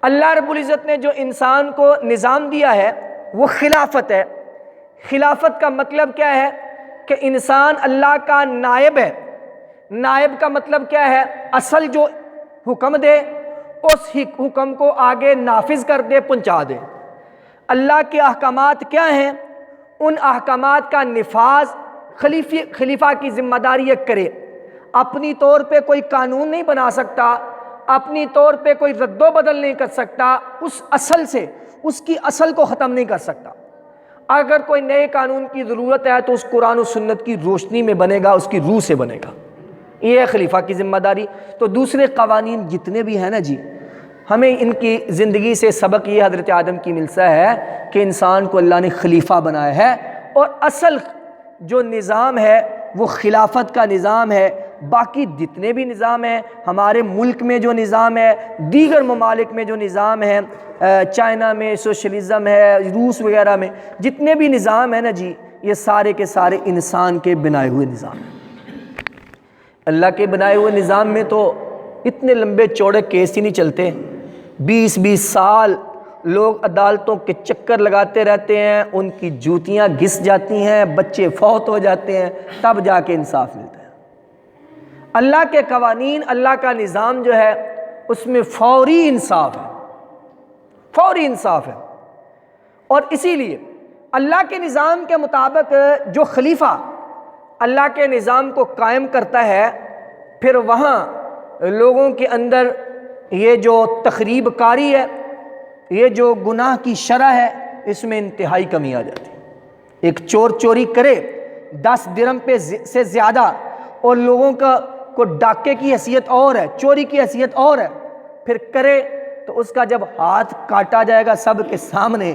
اللہ رب العزت نے جو انسان کو نظام دیا ہے وہ خلافت ہے۔ خلافت کا مطلب کیا ہے کہ انسان اللہ کا نائب ہے۔ نائب کا مطلب کیا ہے؟ اصل جو حکم دے اس حکم کو آگے نافذ کر دے، پہنچا دے۔ اللہ کے احکامات کیا ہیں؟ ان احکامات کا نفاذ خلیفہ کی ذمہ داری کرے۔ اپنی طور پہ کوئی قانون نہیں بنا سکتا، اپنی طور پہ کوئی رد و بدل نہیں کر سکتا، اس اصل سے اس کی اصل کو ختم نہیں کر سکتا۔ اگر کوئی نئے قانون کی ضرورت ہے تو اس قرآن و سنت کی روشنی میں بنے گا، اس کی روح سے بنے گا۔ یہ ہے خلیفہ کی ذمہ داری۔ تو دوسرے قوانین جتنے بھی ہیں نا جی، ہمیں ان کی زندگی سے سبق یہ حضرت آدم کی ملتا ہے کہ انسان کو اللہ نے خلیفہ بنایا ہے، اور اصل جو نظام ہے وہ خلافت کا نظام ہے۔ باقی جتنے بھی نظام ہیں، ہمارے ملک میں جو نظام ہے، دیگر ممالک میں جو نظام ہے، چائنا میں سوشلزم ہے، روس وغیرہ میں جتنے بھی نظام ہیں نا جی، یہ سارے کے سارے انسان کے بنائے ہوئے نظام ہیں۔ اللہ کے بنائے ہوئے نظام میں تو اتنے لمبے چوڑے کیس ہی نہیں چلتے۔ 20 سال لوگ عدالتوں کے چکر لگاتے رہتے ہیں، ان کی جوتیاں گھس جاتی ہیں، بچے فوت ہو جاتے ہیں، تب جا کے انصاف ملتا ہے۔ اللہ کے قوانین، اللہ کا نظام جو ہے اس میں فوری انصاف ہے، فوری انصاف ہے۔ اور اسی لیے اللہ کے نظام کے مطابق جو خلیفہ اللہ کے نظام کو قائم کرتا ہے، پھر وہاں لوگوں کے اندر یہ جو تخریب کاری ہے، یہ جو گناہ کی شرح ہے، اس میں انتہائی کمی آ جاتی ہے۔ ایک چور چوری کرے 10 درہم سے زیادہ، اور لوگوں کو ڈاکے کی حیثیت اور ہے، چوری کی حیثیت اور ہے، پھر کرے تو اس کا جب ہاتھ کاٹا جائے گا سب کے سامنے،